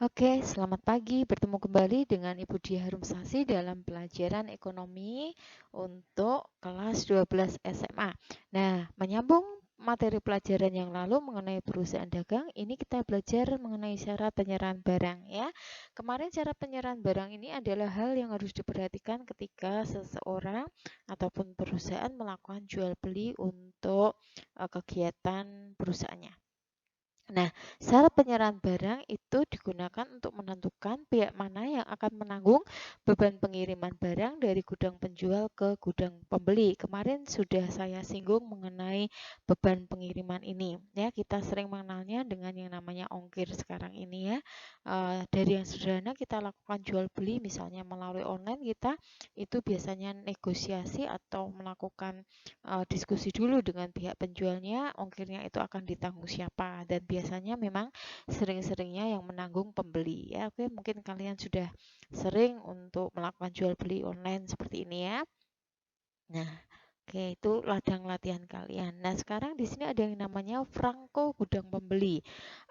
Oke, selamat pagi. Bertemu kembali dengan Ibu Dia Harumsasi dalam pelajaran ekonomi untuk kelas 12 SMA. Nah, menyambung materi pelajaran yang lalu mengenai perusahaan dagang, ini kita belajar mengenai syarat penyerahan barang ya. Kemarin syarat penyerahan barang ini adalah hal yang harus diperhatikan ketika seseorang ataupun perusahaan melakukan jual beli untuk kegiatan perusahaannya. Nah, syarat penyerahan barang itu digunakan untuk menentukan pihak mana yang akan menanggung beban pengiriman barang dari gudang penjual ke gudang pembeli. Kemarin sudah saya singgung mengenai beban pengiriman ini. Ya, kita sering mengenalnya dengan yang namanya ongkir sekarang ini ya. Dari yang sederhana kita lakukan jual beli, misalnya melalui online kita itu biasanya negosiasi atau melakukan diskusi dulu dengan pihak penjualnya, ongkirnya itu akan ditanggung siapa, dan biasanya memang sering-seringnya yang menanggung pembeli ya. Oke, mungkin kalian sudah sering untuk melakukan jual beli online seperti ini ya. Nah, oke, itu ladang latihan kalian. Nah, sekarang di sini ada yang namanya franko gudang pembeli.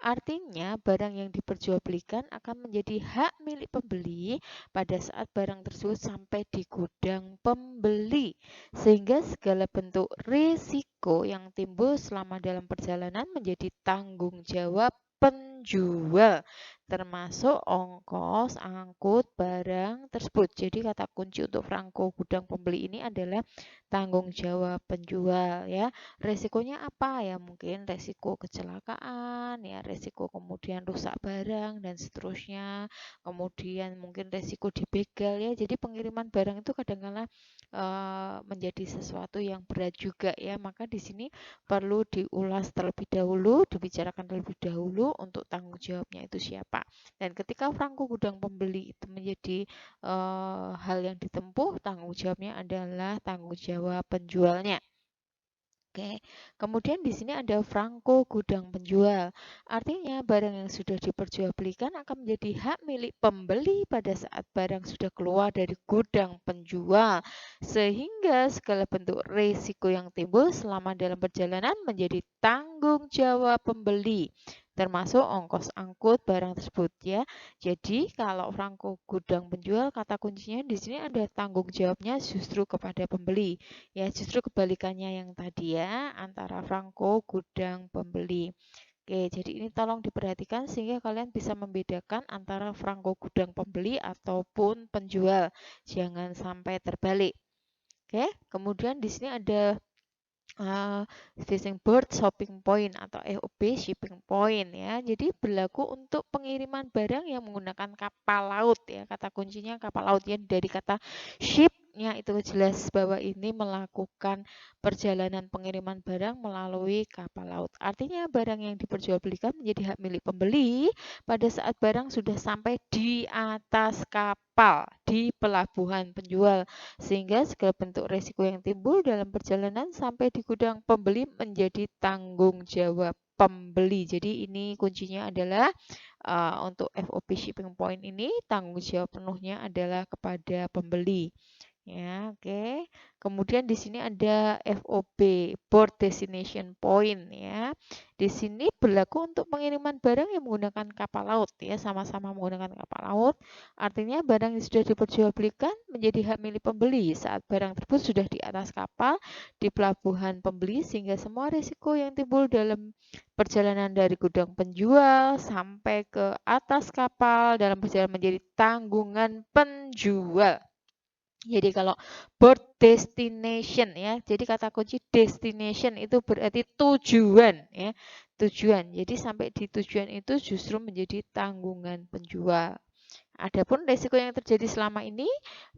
Artinya, barang yang diperjualbelikan akan menjadi hak milik pembeli pada saat barang tersebut sampai di gudang pembeli. Sehingga segala bentuk risiko yang timbul selama dalam perjalanan menjadi tanggung jawab penjual, termasuk ongkos angkut barang tersebut. Jadi kata kunci untuk franko gudang pembeli ini adalah tanggung jawab penjual ya. Resikonya apa ya? Mungkin resiko kecelakaan ya, resiko kemudian rusak barang dan seterusnya. Kemudian mungkin resiko dibegal ya. Jadi pengiriman barang itu kadang-kala menjadi sesuatu yang berat juga ya. Maka di sini perlu diulas terlebih dahulu, dibicarakan terlebih dahulu untuk tanggung jawabnya itu siapa. Dan ketika franko gudang pembeli itu menjadi hal yang ditempuh, tanggung jawabnya adalah tanggung jawab penjualnya. Oke, kemudian di sini ada franko gudang penjual. Artinya barang yang sudah diperjualbelikan akan menjadi hak milik pembeli pada saat barang sudah keluar dari gudang penjual. Sehingga segala bentuk risiko yang timbul selama dalam perjalanan menjadi tanggung jawab pembeli, termasuk ongkos angkut barang tersebut ya. Jadi kalau franko gudang penjual, kata kuncinya di sini ada tanggung jawabnya justru kepada pembeli. Ya, justru kebalikannya yang tadi ya, antara franko gudang pembeli. Oke, jadi ini tolong diperhatikan sehingga kalian bisa membedakan antara franko gudang pembeli ataupun penjual. Jangan sampai terbalik. Oke, kemudian di sini ada fishing board shopping point atau FOB shipping point ya. Jadi berlaku untuk pengiriman barang yang menggunakan kapal laut ya. Kata kuncinya kapal laut ya, dari kata ship-nya itu jelas bahwa ini melakukan perjalanan pengiriman barang melalui kapal laut. Artinya barang yang diperjualbelikan menjadi hak milik pembeli pada saat barang sudah sampai di atas kapal di pelabuhan penjual, sehingga segala bentuk resiko yang timbul dalam perjalanan sampai di gudang pembeli menjadi tanggung jawab pembeli. Jadi ini kuncinya adalah untuk FOB shipping point ini tanggung jawab penuhnya adalah kepada pembeli. Ya, oke. Kemudian di sini ada FOB, Port Destination Point ya. Di sini berlaku untuk pengiriman barang yang menggunakan kapal laut ya, sama-sama menggunakan kapal laut. Artinya barang yang sudah diperjualbelikan menjadi hak milik pembeli saat barang tersebut sudah di atas kapal di pelabuhan pembeli, sehingga semua risiko yang timbul dalam perjalanan dari gudang penjual sampai ke atas kapal dalam perjalanan menjadi tanggungan penjual. Jadi kalau port destination ya, jadi kata kunci destination itu berarti tujuan ya, tujuan. Jadi sampai di tujuan itu justru menjadi tanggungan penjual. Adapun risiko yang terjadi selama ini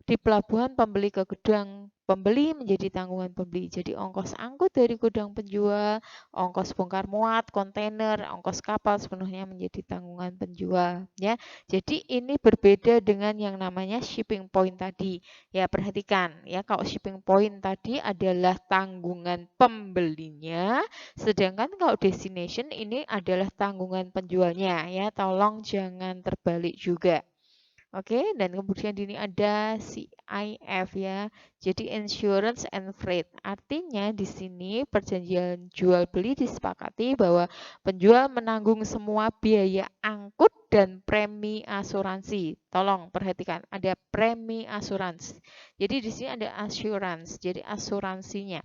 di pelabuhan pembeli ke gudang pembeli menjadi tanggungan pembeli. Jadi ongkos angkut dari gudang penjual, ongkos bongkar muat, kontainer, ongkos kapal sepenuhnya menjadi tanggungan penjual ya. Jadi ini berbeda dengan yang namanya shipping point tadi. Ya, perhatikan ya, kalau shipping point tadi adalah tanggungan pembelinya, sedangkan kalau destination ini adalah tanggungan penjualnya ya. Tolong jangan terbalik juga. Oke, dan kemudian ini ada CIF ya. Jadi insurance and freight. Artinya di sini perjanjian jual beli disepakati bahwa penjual menanggung semua biaya angkut dan premi asuransi. Tolong perhatikan, ada premi asuransi. Jadi di sini ada assurance, jadi asuransinya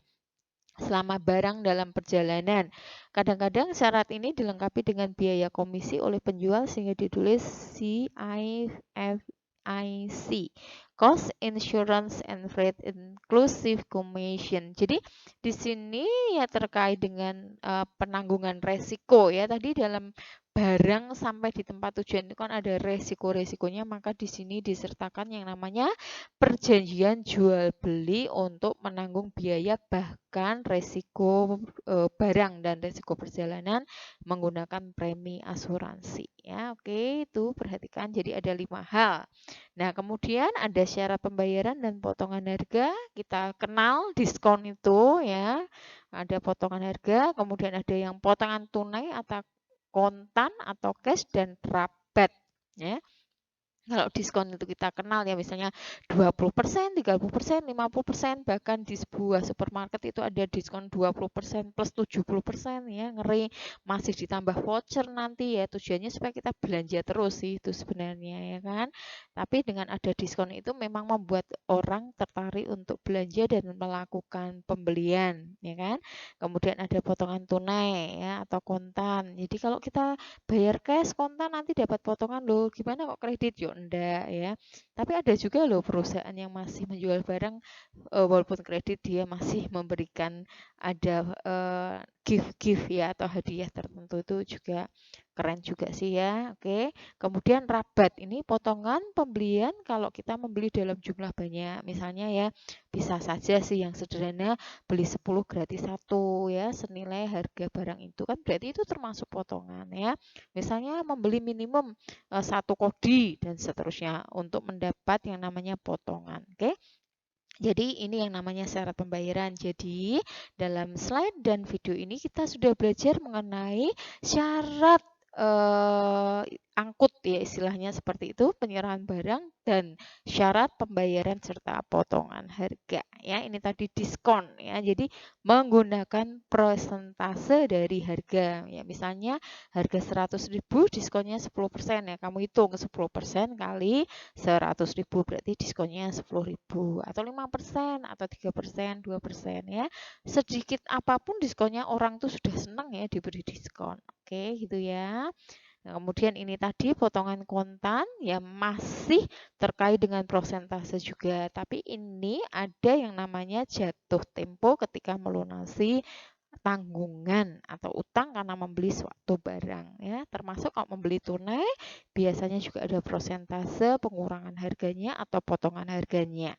selama barang dalam perjalanan. Kadang-kadang syarat ini dilengkapi dengan biaya komisi oleh penjual sehingga ditulis CIFIC, Cost Insurance and Freight Inclusive Commission. Jadi di sini ya terkait dengan penanggungan resiko ya. Tadi dalam barang sampai di tempat tujuan itu kan ada resiko-resikonya, maka di sini disertakan yang namanya perjanjian jual beli untuk menanggung biaya bahkan resiko barang dan resiko perjalanan menggunakan premi asuransi ya. Oke, itu perhatikan, jadi ada 5 hal. Nah, kemudian ada syarat pembayaran dan potongan harga. Kita kenal diskon itu ya. Ada potongan harga, kemudian ada yang potongan tunai atau kontan atau cash dan rabat ya. Kalau diskon itu kita kenal ya, misalnya 20%, 30%, 50%, bahkan di sebuah supermarket itu ada diskon 20% plus 70% ya, ngeri, masih ditambah voucher nanti ya, tujuannya supaya kita belanja terus sih itu sebenarnya ya kan. Tapi dengan ada diskon itu memang membuat orang tertarik untuk belanja dan melakukan pembelian ya kan. Kemudian ada potongan tunai ya atau kontan. Jadi kalau kita bayar cash kontan nanti dapat potongan loh, gimana kok kredit? Yo enggak ya. Tapi ada juga loh perusahaan yang masih menjual barang walaupun kredit dia masih memberikan ada gift-gift ya atau hadiah tertentu, itu juga keren juga sih ya. Oke. Kemudian rabat ini potongan pembelian kalau kita membeli dalam jumlah banyak. Misalnya ya bisa saja sih yang sederhana beli 10 gratis 1 ya, senilai harga barang itu kan berarti itu termasuk potongan ya. Misalnya membeli minimum 1 kodi dan seterusnya untuk mendapat yang namanya potongan. Oke. Jadi ini yang namanya syarat pembayaran. Jadi dalam slide dan video ini kita sudah belajar mengenai syarat angkut ya istilahnya seperti itu, penyerahan barang dan syarat pembayaran serta potongan harga ya. Ini tadi diskon ya. Jadi menggunakan persentase dari harga ya. Misalnya harga 100.000 diskonnya 10% ya. Kamu hitung 10% kali 100.000 berarti diskonnya 10.000 atau 5% atau 3%, 2% ya. Sedikit apapun diskonnya orang tuh sudah senang ya diberi diskon. Oke, gitu ya. Nah, kemudian ini tadi potongan kontan ya masih terkait dengan persentase juga, tapi ini ada yang namanya jatuh tempo ketika melunasi tanggungan atau utang karena membeli suatu barang ya, termasuk kalau membeli tunai biasanya juga ada persentase pengurangan harganya atau potongan harganya.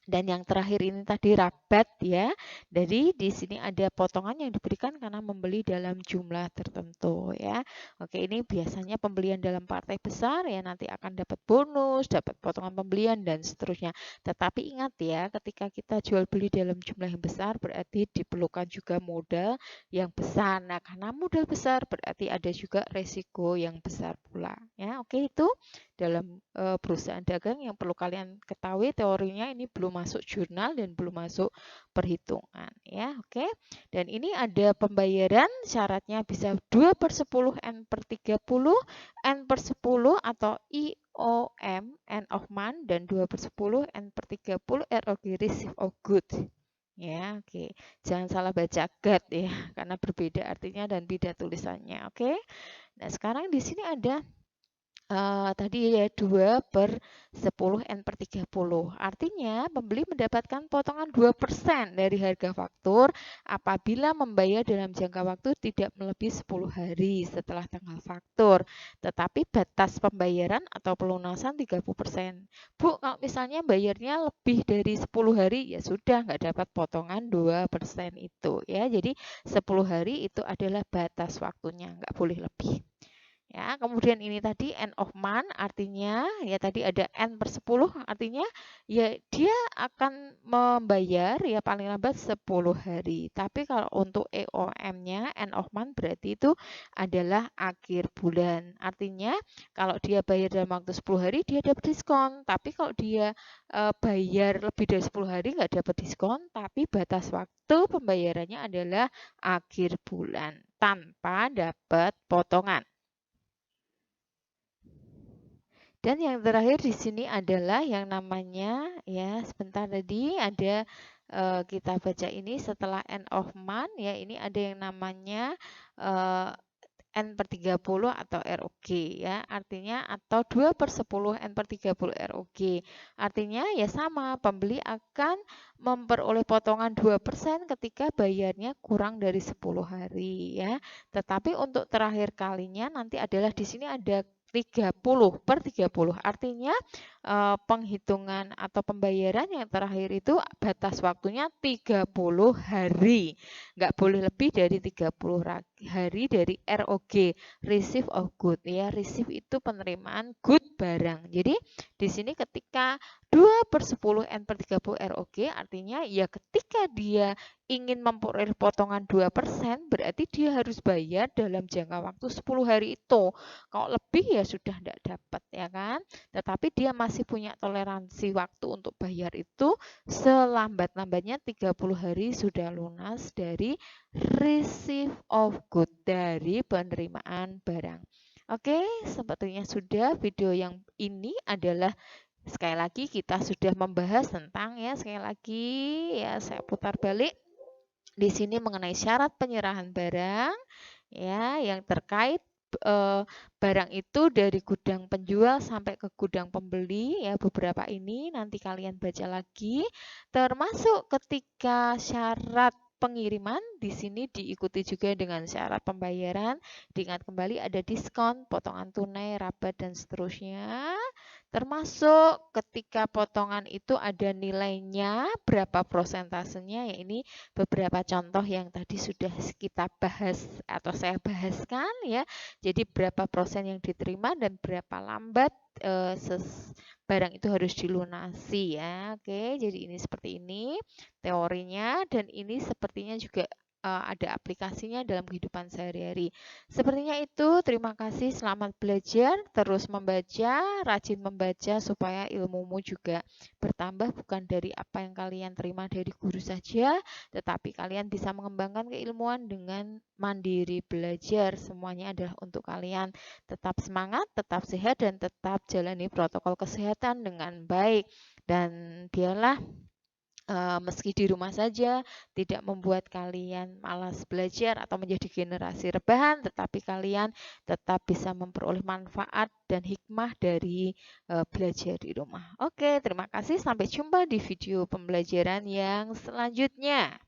Dan yang terakhir ini tadi rabat ya. Jadi di sini ada potongan yang diberikan karena membeli dalam jumlah tertentu ya. Oke, ini biasanya pembelian dalam partai besar ya, nanti akan dapat bonus, dapat potongan pembelian dan seterusnya. Tetapi ingat ya, ketika kita jual beli dalam jumlah yang besar berarti diperlukan juga modal yang besar. Nah, karena modal besar berarti ada juga resiko yang besar pula ya. Oke, itu dalam perusahaan dagang yang perlu kalian ketahui, teorinya ini belum masuk jurnal dan belum masuk perhitungan ya. Oke. Dan ini ada pembayaran, syaratnya bisa 2/10 N/30 N/10 atau IOM end of month dan 2/10 N/30 ROG receipt of good ya. Oke, jangan salah baca GAT ya karena berbeda artinya dan beda tulisannya. Oke. Nah, sekarang di sini ada tadi ya 2/10 N/30. Artinya pembeli mendapatkan potongan 2% dari harga faktur apabila membayar dalam jangka waktu tidak melebihi 10 hari setelah tanggal faktur. Tetapi batas pembayaran atau pelunasan 30%. Bu, kalau misalnya bayarnya lebih dari 10 hari ya sudah nggak dapat potongan 2% itu ya. Jadi 10 hari itu adalah batas waktunya, nggak boleh lebih. Ya, kemudian ini tadi end of month artinya ya tadi ada N/10 artinya ya dia akan membayar ya paling lambat 10 hari. Tapi kalau untuk EOM-nya end of month berarti itu adalah akhir bulan. Artinya kalau dia bayar dalam waktu 10 hari dia dapat diskon. Tapi kalau dia bayar lebih dari 10 hari nggak dapat diskon, tapi batas waktu pembayarannya adalah akhir bulan tanpa dapat potongan. Dan yang terakhir di sini adalah yang namanya ya sebentar tadi ada kita baca ini setelah end of month ya ini ada yang namanya eh, N/30 atau ROG ya. Artinya atau 2/10 N/30 ROG. Artinya ya sama, pembeli akan memperoleh potongan 2% ketika bayarnya kurang dari 10 hari ya. Tetapi untuk terakhir kalinya nanti adalah di sini ada 30/30. Artinya penghitungan atau pembayaran yang terakhir itu batas waktunya 30 hari. Nggak boleh lebih dari 30 hari dari ROG, receive of good ya. Receive itu penerimaan good barang. Jadi di sini ketika 2/10 N/30 ROG artinya ya ketika dia ingin memperoleh potongan 2% berarti dia harus bayar dalam jangka waktu 10 hari itu. Kalau lebih ya sudah tidak dapat ya kan. Tetapi dia masih punya toleransi waktu untuk bayar itu selambat-lambatnya 30 hari sudah lunas dari receive of good dari penerimaan barang. Oke, sepertinya sudah video yang ini adalah sekali lagi kita sudah membahas tentang ya sekali lagi ya saya putar balik di sini mengenai syarat penyerahan barang ya yang terkait barang itu dari gudang penjual sampai ke gudang pembeli ya beberapa ini nanti kalian baca lagi termasuk ketika syarat pengiriman di sini diikuti juga dengan syarat pembayaran diingat kembali ada diskon potongan tunai rabat dan seterusnya termasuk ketika potongan itu ada nilainya berapa prosentasenya ya ini beberapa contoh yang tadi sudah kita bahas atau saya bahaskan ya. Jadi berapa persen yang diterima dan berapa lambat barang itu harus dilunasi ya. Oke, jadi ini seperti ini teorinya dan ini sepertinya juga ada aplikasinya dalam kehidupan sehari-hari. Sepertinya itu, terima kasih, selamat belajar, terus membaca, rajin membaca supaya ilmumu juga bertambah bukan dari apa yang kalian terima dari guru saja, tetapi kalian bisa mengembangkan keilmuan dengan mandiri belajar. Semuanya adalah untuk kalian. Tetap semangat, tetap sehat, dan tetap jalani protokol kesehatan dengan baik. Dan biarlah meski di rumah saja tidak membuat kalian malas belajar atau menjadi generasi rebahan, tetapi kalian tetap bisa memperoleh manfaat dan hikmah dari belajar di rumah. Oke, terima kasih. Sampai jumpa di video pembelajaran yang selanjutnya.